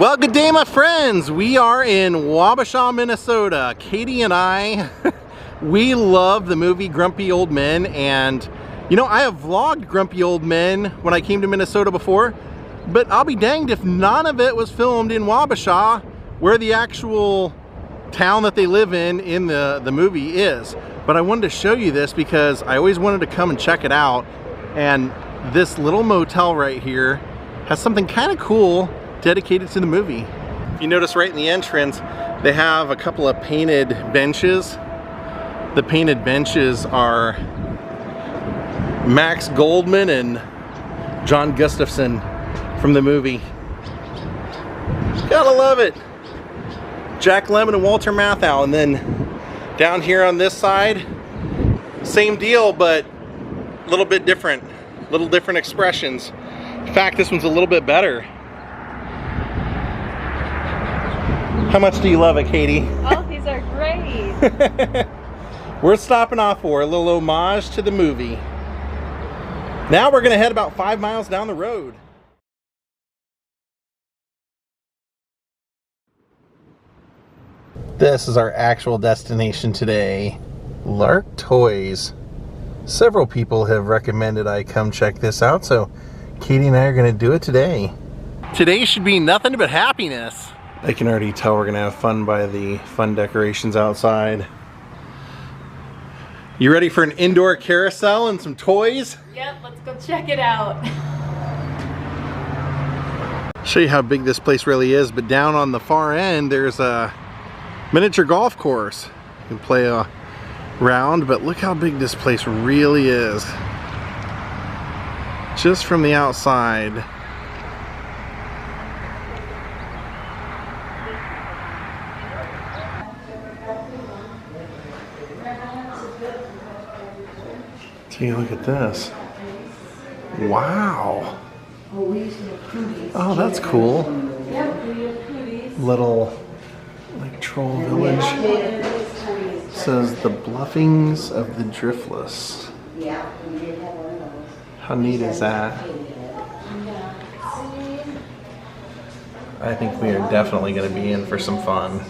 Well, good day, my friends. We are in Wabasha, Minnesota. Katie and I, we love the movie Grumpy Old Men, and you know, I have vlogged Grumpy Old Men when I came to Minnesota before, but I'll be danged if none of it was filmed in Wabasha, where the actual town that they live in the movie is. But I wanted to show you this because I always wanted to come and check it out, and this little motel right here has something kind of cool dedicated to the movie. If you notice right in the entrance, they have a couple of painted benches. The painted benches are Max Goldman and John Gustafson from the movie. Gotta love it. Jack Lemmon and Walter Matthau. And then down here on this side, same deal, but a little bit different. Little different expressions. In fact, this one's a little bit better. How much do you love it, Katie? Oh, these are great. We're stopping off for a little homage to the movie. Now we're gonna head about 5 miles down the road. This is our actual destination today, Lark Toys. Several people have recommended I come check this out, so Katie and I are gonna do it today. Today should be nothing but happiness. I can already tell we're gonna have fun by the fun decorations outside. You ready for an indoor carousel and some toys? Yep, let's go check it out. Show you how big this place really is, but down on the far end there's a miniature golf course. You can play a round, but look how big this place really is. Just from the outside. Take a look at this. Wow. Oh, that's cool. Little like troll village. It says the bluffings of the driftless. How neat is that? I think we are definitely going to be in for some fun.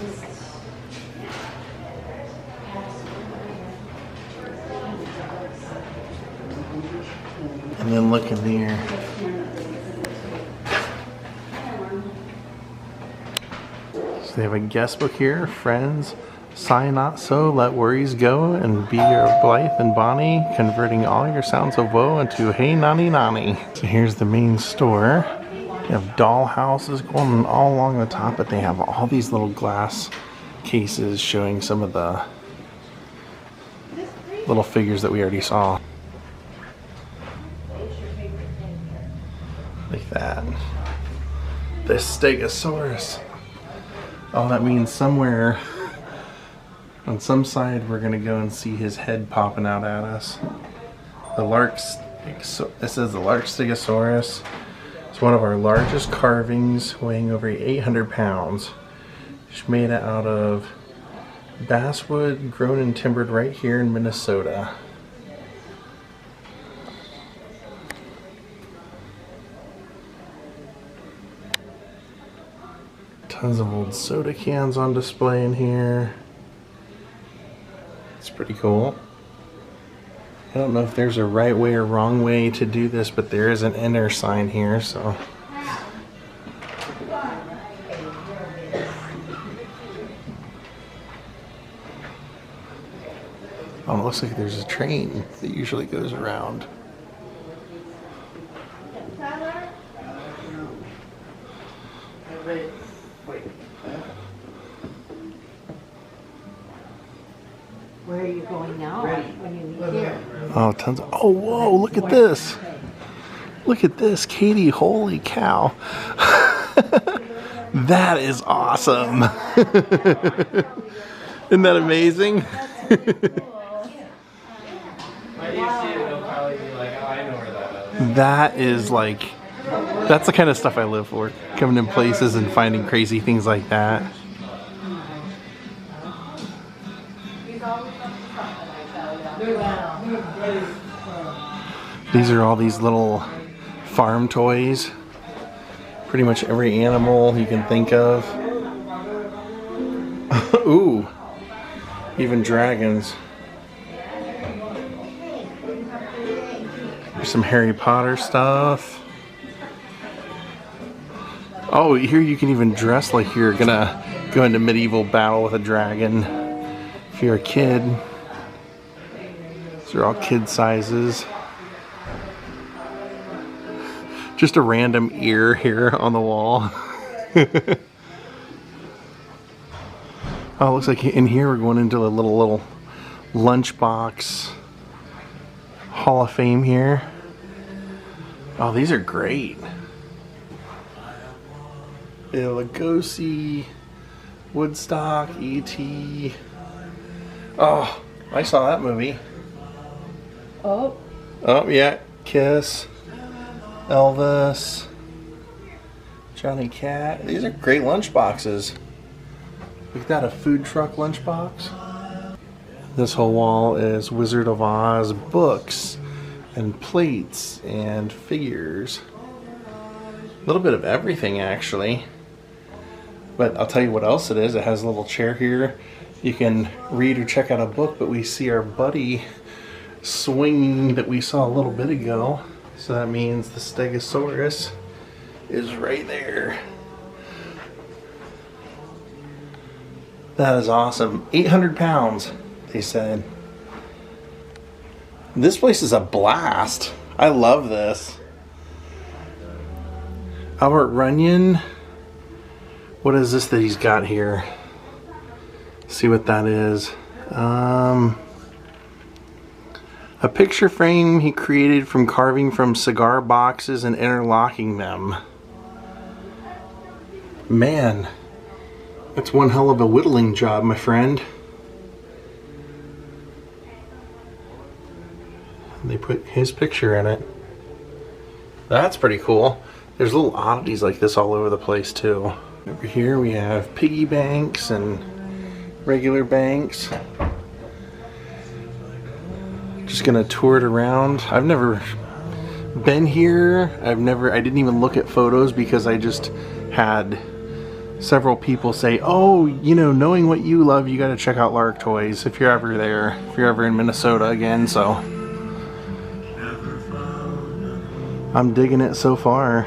And then look in there. So they have a guest book here. Friends, sigh not so, let worries go, and be your blithe and bonny, converting all your sounds of woe into hey nani nani. So here's the main store. You have doll houses going all along the top, but they have all these little glass cases showing some of the little figures that we already saw. Like that. The Stegosaurus. Oh, that means somewhere on some side we're gonna go and see his head popping out at us. The Lark, it says the Lark Stegosaurus. It's one of our largest carvings, weighing over 800 pounds. It's made out of basswood grown and timbered right here in Minnesota. Tons of old soda cans on display in here. It's pretty cool. I don't know if there's a right way or wrong way to do this, but there is an enter sign here, so. Oh, it looks like there's a train that usually goes around. Where are you going now when you leave here? Oh, tons of, oh, whoa, look at this. Look at this, Katie, holy cow. That is awesome. Isn't that amazing? That is like, that's the kind of stuff I live for. Coming in places and finding crazy things like that. These are all these little farm toys. Pretty much every animal you can think of. Ooh, even dragons. There's some Harry Potter stuff. Oh, here you can even dress like you're gonna go into medieval battle with a dragon if you're a kid. These are all kid sizes. Just a random ear here on the wall. Oh, it looks like in here we're going into a little lunchbox Hall of Fame here. Oh, these are great. Lugosi, Woodstock, E.T. Oh, I saw that movie. Oh. Oh, yeah. Kiss, Elvis, Johnny Cat. These are great lunch boxes. We've got a food truck lunchbox. This whole wall is Wizard of Oz books and plates and figures. A little bit of everything, actually. But I'll tell you what else it is. It has a little chair here. You can read or check out a book, but we see our buddy swinging that we saw a little bit ago. So that means the Stegosaurus is right there. That is awesome. 800 pounds, they said. This place is a blast. I love this. Albert Runyon. What is this that he's got here? See what that is. A picture frame he created from carving from cigar boxes and interlocking them. Man. That's one hell of a whittling job, my friend. They put his picture in it. That's pretty cool. There's little oddities like this all over the place too. Over here we have piggy banks and regular banks. Just gonna tour it around. I've never been here. I didn't even look at photos because I just had several people say, oh, you know, knowing what you love, you gotta check out Lark Toys if you're ever there, if you're ever in Minnesota again, so I'm digging it so far.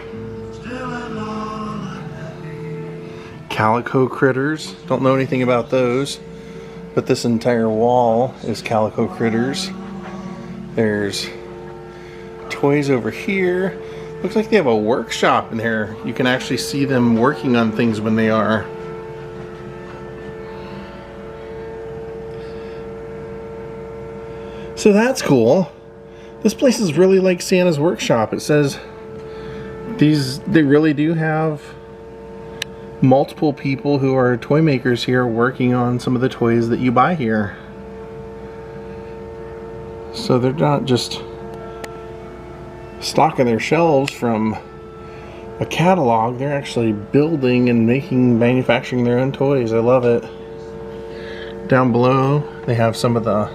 Calico critters, don't know anything about those, but this entire wall is Calico critters. There's toys over here. Looks like they have a workshop in there. You can actually see them working on things when they are. So that's cool. This place is really like Santa's workshop. It says they really do have multiple people who are toy makers here working on some of the toys that you buy here. So they're not just stocking their shelves from a catalog, they're actually building and manufacturing their own toys. I love it. Down below they have some of the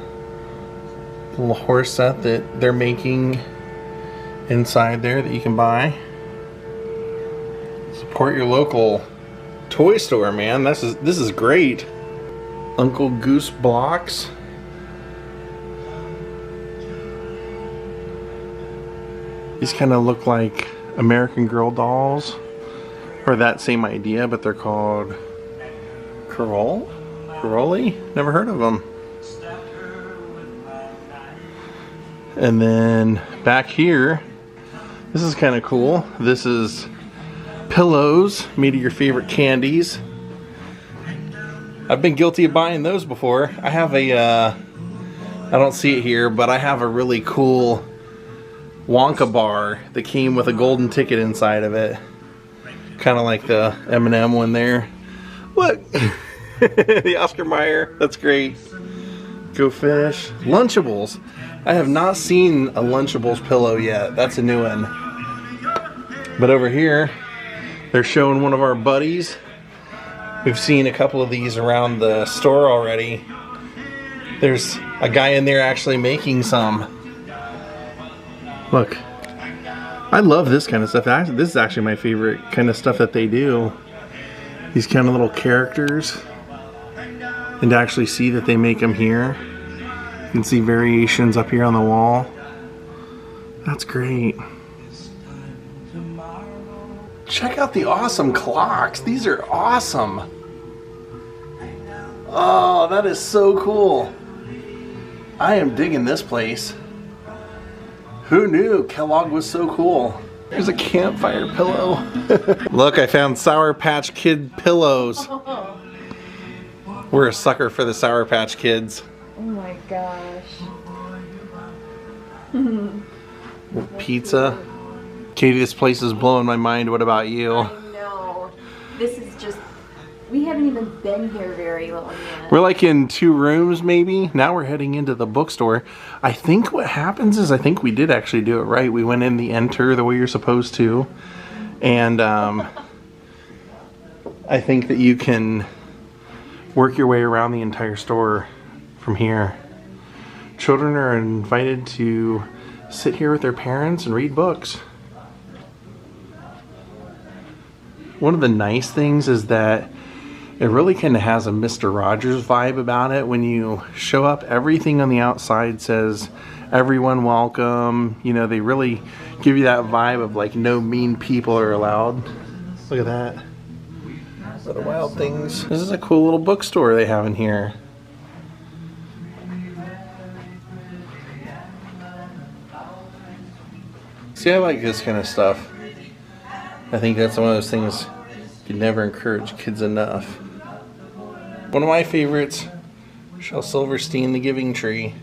little horse set that they're making inside there that you can buy. Support your local toy store, man. This is great. Uncle Goose blocks. These kind of look like American Girl dolls, or that same idea, but they're called Caroli? Never heard of them. And then back here, this is kind of cool. This is pillows made of your favorite candies. I've been guilty of buying those before. I have I don't see it here, but I have a really cool Wonka bar that came with a golden ticket inside of it. Kind of like the M&M one there. Look! The Oscar Mayer. That's great. Go Fish. Lunchables. I have not seen a Lunchables pillow yet. That's a new one. But over here, they're showing one of our buddies. We've seen a couple of these around the store already. There's a guy in there actually making some. Look, I love this kind of stuff. This is actually my favorite kind of stuff that they do. These kind of little characters. And to actually see that they make them here. You can see variations up here on the wall. That's great. Check out the awesome clocks. These are awesome. Oh, that is so cool. I am digging this place. Who knew Kellogg was so cool? There's a campfire pillow. Look, I found Sour Patch Kid pillows. We're a sucker for the Sour Patch Kids. Oh my gosh. Pizza. Katie, this place is blowing my mind. What about you? I know. This is just, we haven't even been here very long yet. We're like in 2 rooms maybe. Now we're heading into the bookstore. I think what happens is, I think we did actually do it right. We went in the enter the way you're supposed to. And I think that you can work your way around the entire store from here. Children are invited to sit here with their parents and read books. One of the nice things is that it really kind of has a Mr. Rogers vibe about it. When you show up, everything on the outside says, everyone welcome. You know, they really give you that vibe of like no mean people are allowed. Look at that. Little wild things. This is a cool little bookstore they have in here. See, I like this kind of stuff. I think that's one of those things you never encourage kids enough. One of my favorites, Shel Silverstein, The Giving Tree.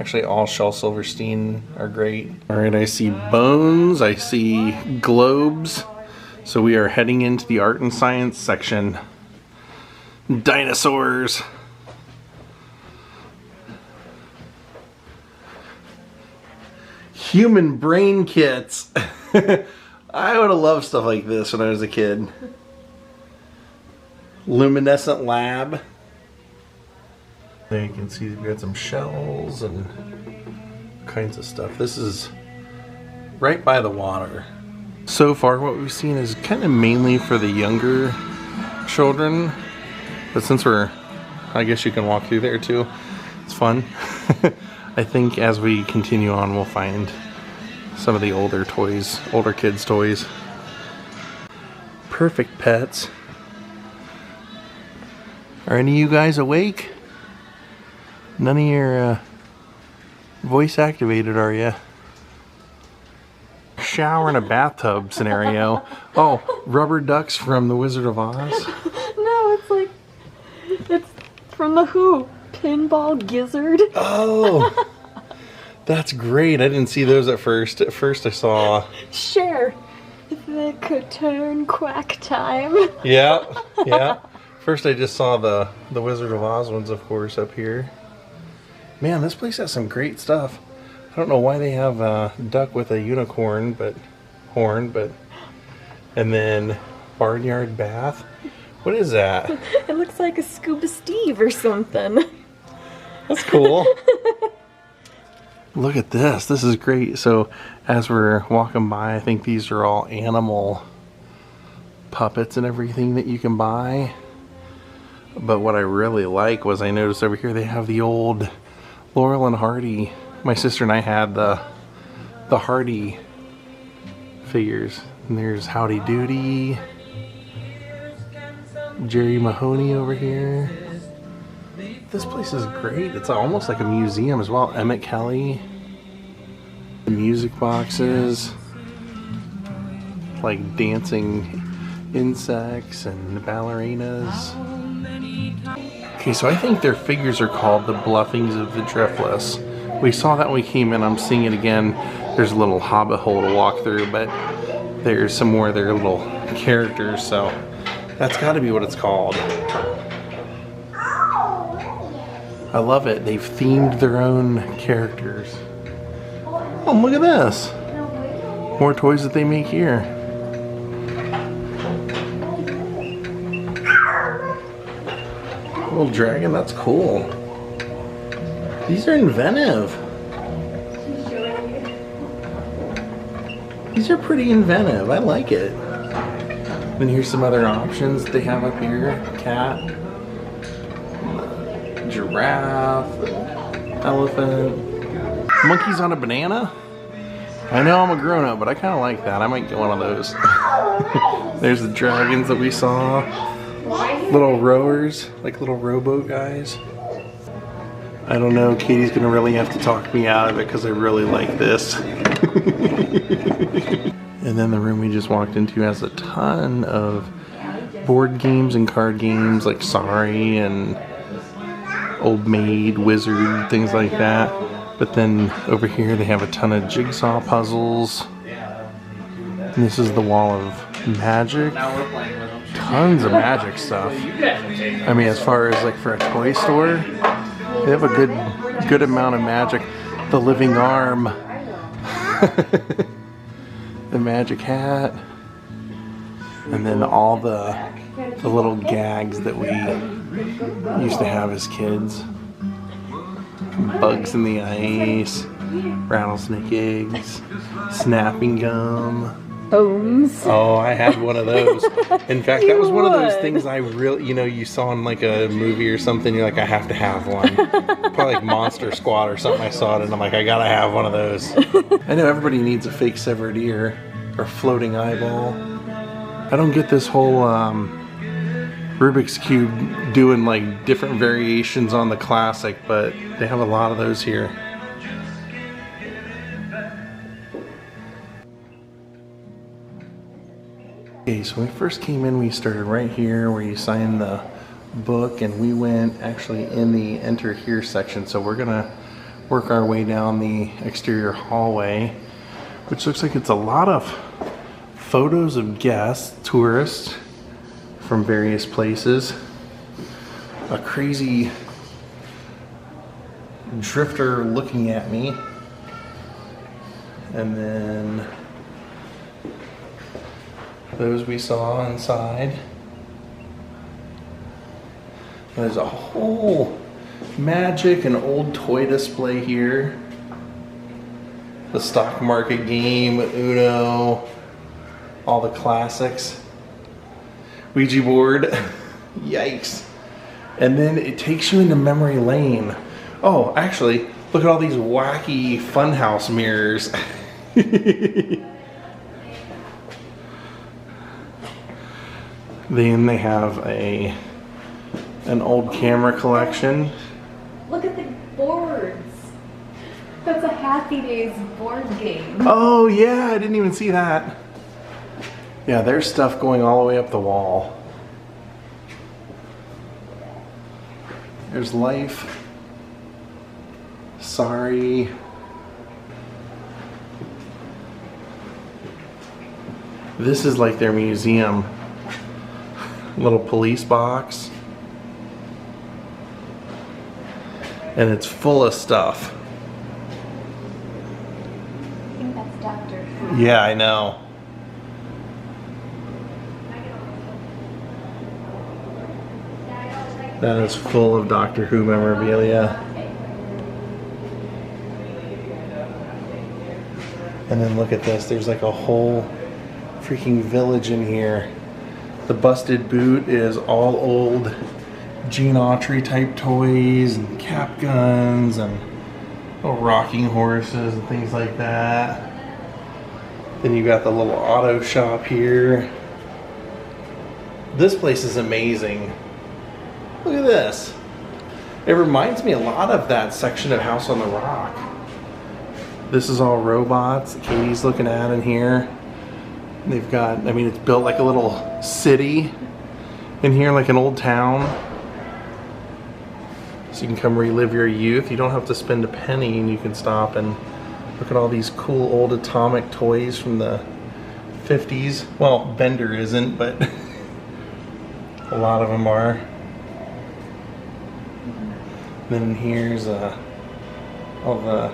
Actually, all Shel Silverstein are great. Alright, I see bones, I see globes. So we are heading into the art and science section. Dinosaurs. Human brain kits. I would have loved stuff like this when I was a kid. Luminescent lab. There you can see we've got some shells and kinds of stuff. This is right by the water. So far what we've seen is kind of mainly for the younger children. But since I guess you can walk through there too. It's fun. I think as we continue on we'll find some of the older toys, older kids' toys. Perfect Pets. Are any of you guys awake? None of your voice activated, are you? Shower in a bathtub scenario. Oh, rubber ducks from The Wizard of Oz? No, it's from The Who. Pinball Gizzard. Oh! That's great. I didn't see those at first. At first I saw... Share. If they could turn quack time. Yeah, yeah. First I just saw the Wizard of Oz ones, of course, up here. Man, this place has some great stuff. I don't know why they have a duck with a unicorn, horn, and then barnyard bath. What is that? It looks like a Scuba Steve or something. That's cool. Look at this. This is great. So as we're walking by, I think these are all animal puppets and everything that you can buy. But what I really like was I noticed over here they have the old Laurel and Hardy. My sister and I had the Hardy figures. And there's Howdy Doody. Jerry Mahoney over here. This place is great. It's almost like a museum as well. Emmett Kelly. The music boxes. Like dancing insects and ballerinas. Okay, so I think their figures are called the Bluffings of the Driftless. We saw that when we came in. I'm seeing it again. There's a little hobbit hole to walk through, but there's some more of their little characters, so that's got to be what it's called. I love it. They've themed their own characters. Oh, look at this. More toys that they make here. Little dragon, that's cool. These are inventive. These are pretty inventive. I like it. Then here's some other options they have up here. Cat, giraffe, elephant, monkeys on a banana. I know I'm a grown-up, but I kind of like that. I might get one of those. There's the dragons that we saw. Little rowers, like little rowboat guys. I don't know, Katie's gonna really have to talk me out of it because I really like this. And then the room we just walked into has a ton of board games and card games like Sorry and Old Maid, Wizard, things like that. But then over here they have a ton of jigsaw puzzles. And this is the wall of magic. Tons of magic stuff. I mean, as far as like for a toy store, they have a good amount of magic. The living arm. The magic hat. And then all the little gags that we used to have as kids. Bugs in the ice, rattlesnake eggs, snapping gum. Homes. Oh, I had one of those. In fact, that was one of those things I really, you know, you saw in like a movie or something, you're like, I have to have one. Probably like Monster Squad or something, I saw it and I'm like, I gotta have one of those. I know everybody needs a fake severed ear or floating eyeball. I don't get this whole Rubik's Cube doing like different variations on the classic, but they have a lot of those here. Okay, so when we first came in, we started right here where you sign the book, and we went actually in the enter here section. So we're gonna work our way down the exterior hallway, which looks like it's a lot of photos of guests, tourists from various places. A crazy drifter looking at me. And then those we saw inside. There's a whole magic and old toy display here. The stock market game, Uno, all the classics. Ouija board, yikes. And then it takes you into memory lane. Oh, actually, look at all these wacky funhouse mirrors. Then they have an old camera collection. Look at the boards. That's a Happy Days board game. Oh yeah, I didn't even see that. Yeah, there's stuff going all the way up the wall. There's Life. Sorry. This is like their museum. Little police box. And it's full of stuff. I think that's Dr. Who. Yeah, I know. That is full of Doctor Who memorabilia. And then look at this, there's like a whole freaking village in here. The busted boot is all old Gene Autry type toys and cap guns and little rocking horses and things like that. Then you got the little auto shop here. This place is amazing. Look at this. It reminds me a lot of that section of House on the Rock. This is all robots that Katie's looking at in here. They've got, I mean, it's built like a little city in here, like an old town. So you can come relive your youth. You don't have to spend a penny and you can stop and look at all these cool old atomic toys from the 50s. Well, Bender isn't, but a lot of them are. Then here's all the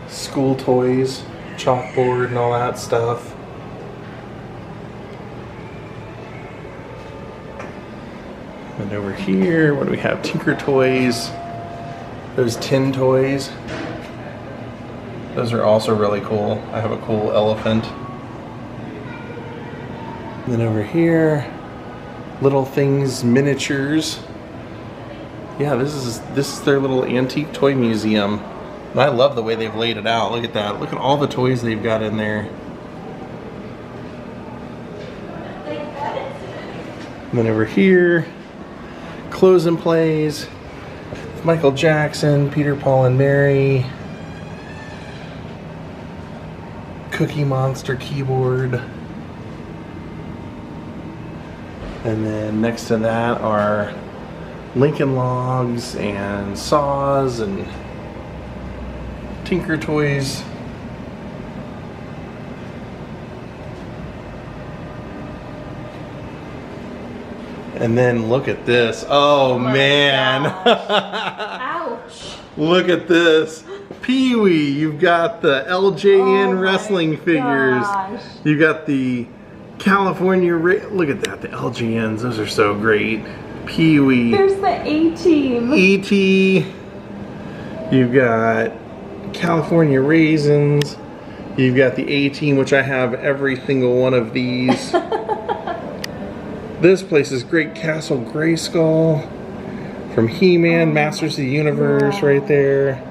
school toys, chalkboard and all that stuff. And over here, what do we have? Tinker Toys. Those tin toys. Those are also really cool. I have a cool elephant. And then over here, Little Things miniatures. Yeah, this is their little antique toy museum. And I love the way they've laid it out. Look at that. Look at all the toys they've got in there. And then over here, Clothes and Plays, Michael Jackson, Peter, Paul and Mary, Cookie Monster keyboard. And then next to that are Lincoln Logs and saws and Tinker Toys. And then look at this. Oh man. Ouch. Look at this. Pee-wee. You've got the LJN wrestling figures. Gosh. You got the California, look at that, the LGNs, those are so great. Pee-wee. There's the A-Team. E.T. You've got California Raisins. You've got the A-Team, which I have every single one of these. This place is great. Castle Grayskull from He-Man, Masters of the Universe right there.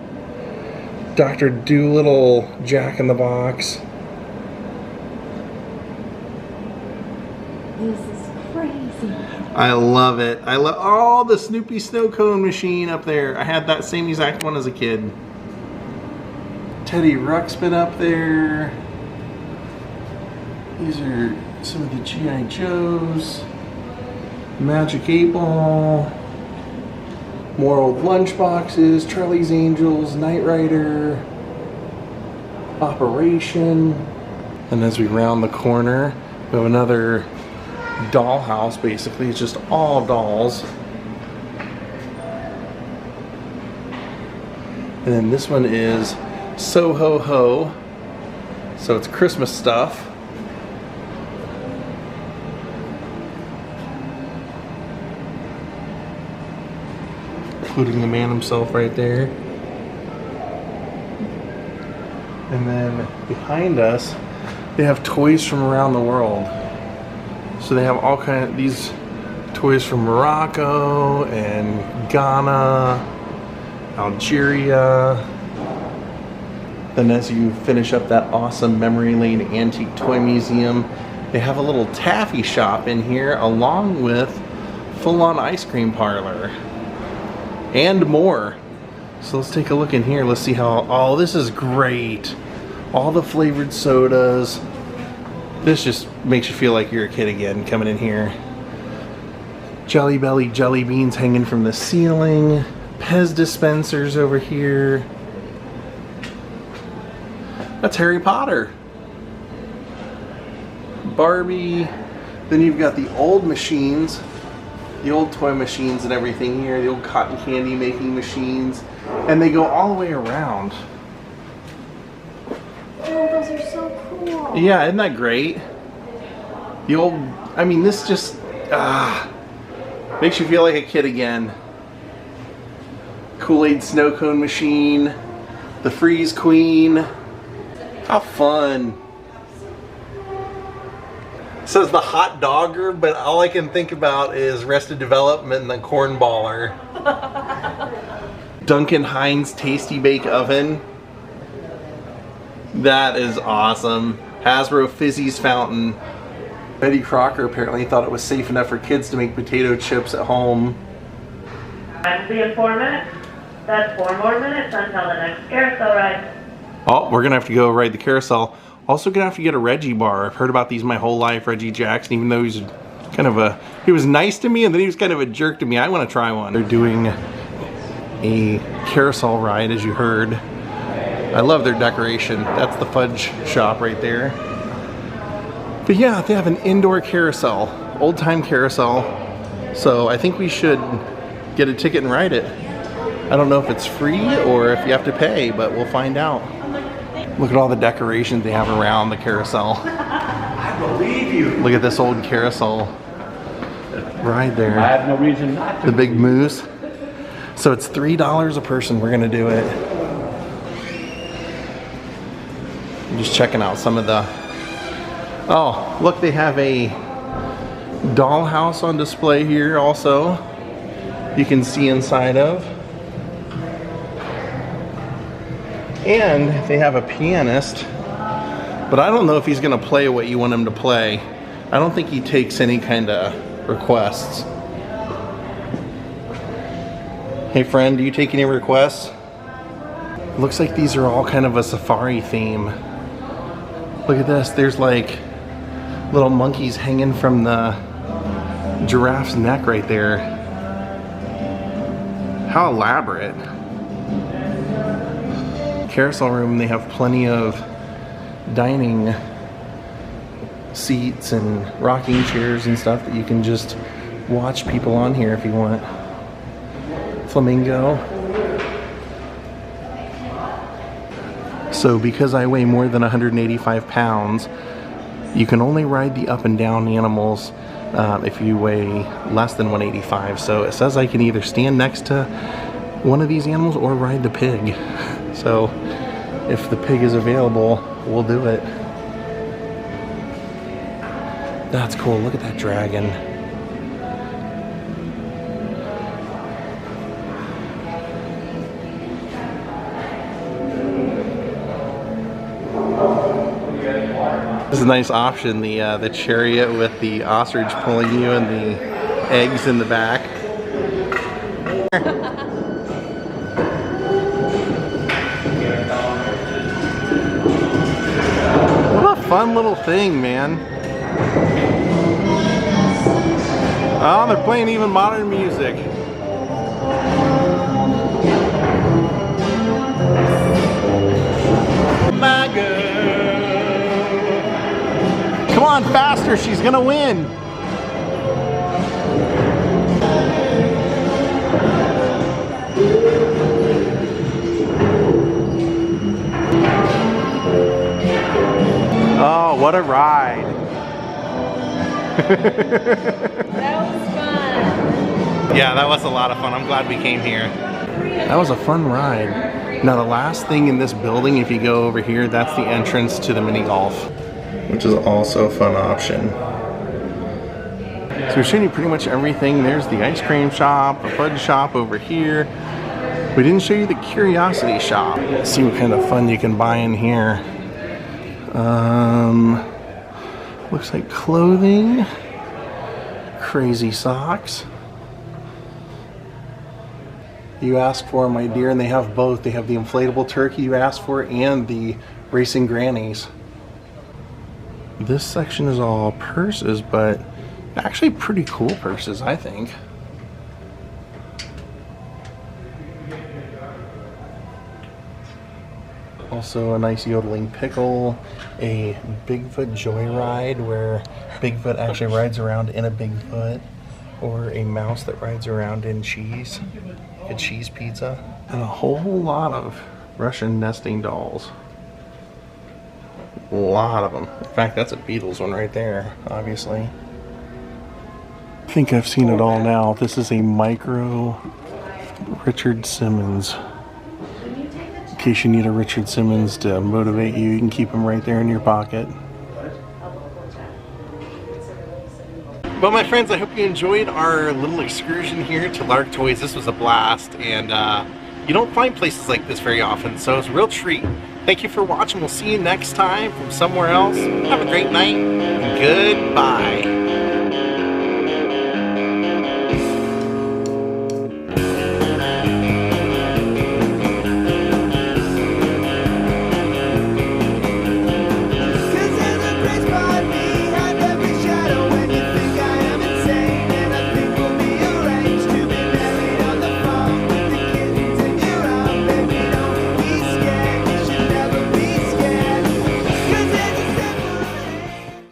Dr. Doolittle, Jack in the Box. This is crazy. I love it. I love all the Snoopy snow cone machine up there. I had that same exact one as a kid. Teddy Ruxpin up there. These are some of the G.I. Joes. Magic 8 Ball. More old lunchboxes. Charlie's Angels. Knight Rider. Operation. And as we round the corner, we have another dollhouse. Basically, it's just all dolls. And then this one is Soho Ho, so it's Christmas stuff. Including the man himself right there. And then behind us, they have toys from around the world. So they have all kind of these toys from Morocco and Ghana, Algeria. Then as you finish up that awesome Memory Lane Antique Toy Museum, they have a little taffy shop in here along with full-on ice cream parlor and more. So let's take a look in here. Let's see how, oh, this is great. All the flavored sodas. This just makes you feel like you're a kid again coming in here. Jelly Belly jelly beans hanging from the ceiling. Pez dispensers over here. That's Harry Potter. Barbie. Then you've got the old machines, the old toy machines and everything here, the old cotton candy making machines, and they go all the way around. Oh, those are so cool. Yeah, isn't that great? The old, I mean, this just makes you feel like a kid again. Kool-Aid snow cone machine, the Freeze Queen. How fun. It says the hot dogger, but all I can think about is Arrested Development and the cornballer. Duncan Hines Tasty Bake Oven. That is awesome. Hasbro Fizzy's Fountain. Betty Crocker apparently thought it was safe enough for kids to make potato chips at home. Time to be in 4 minutes. That's 4 more minutes until the next carousel ride. Oh, we're gonna have to go ride the carousel. Also gonna have to get a Reggie bar. I've heard about these my whole life, Reggie Jackson, even though he's kind of a, he was nice to me and then he was kind of a jerk to me. I wanna try one. They're doing a carousel ride, as you heard. I love their decoration. That's the fudge shop right there. But yeah, they have an indoor carousel, old time carousel. So I think we should get a ticket and ride it. I don't know if it's free or if you have to pay, but we'll find out. Look at all the decorations they have around the carousel. I believe you. Look at this old carousel ride there. I have no reason not to. The big moose. So it's $3 a person. We're gonna do it. Just checking out some of the... Oh, look, they have a dollhouse on display here also. You can see inside of. And they have a pianist, but I don't know if he's gonna play what you want him to play. I don't think he takes any kind of requests. Hey friend, do you take any requests? Looks like these are all kind of a safari theme. Look at this, there's like little monkeys hanging from the giraffe's neck right there. How elaborate. Carousel room, they have plenty of dining seats and rocking chairs and stuff that you can just watch people on here if you want. Flamingo. So because I weigh more than 185 pounds, you can only ride the up and down animals if you weigh less than 185. So it says I can either stand next to one of these animals or ride the pig. So if the pig is available, we'll do it. That's cool. Look at that dragon. This is a nice option, the chariot with the ostrich pulling you and the eggs in the back. What a fun little thing, man. Oh, they're playing even modern music. My girl. Come on, faster, she's gonna win. Oh, what a ride. That was fun. Yeah, that was a lot of fun. I'm glad we came here. That was a fun ride. Now the last thing in this building, if you go over here, that's the entrance to the mini golf, which is also a fun option. So we're showing you pretty much everything. There's the ice cream shop, a fudge shop over here. We didn't show you the curiosity shop. Let's see what kind of fun you can buy in here. Looks like clothing, crazy socks. You asked for, my dear, and they have both. They have the inflatable turkey you asked for and the racing grannies. This section is all purses, but actually pretty cool purses, I think. Also a nice yodeling pickle, a Bigfoot joyride where Bigfoot actually rides around in a Bigfoot, or a mouse that rides around in cheese, a cheese pizza, and a whole lot of Russian nesting dolls. A lot of them. In fact, that's a Beatles one right there, obviously. I think I've seen it all now. This is a micro Richard Simmons. In case you need a Richard Simmons to motivate you, you can keep him right there in your pocket. Well, my friends, I hope you enjoyed our little excursion here to Lark Toys. This was a blast, and you don't find places like this very often, so it's a real treat. Thank you for watching. We'll see you next time from somewhere else. Have a great night, and goodbye.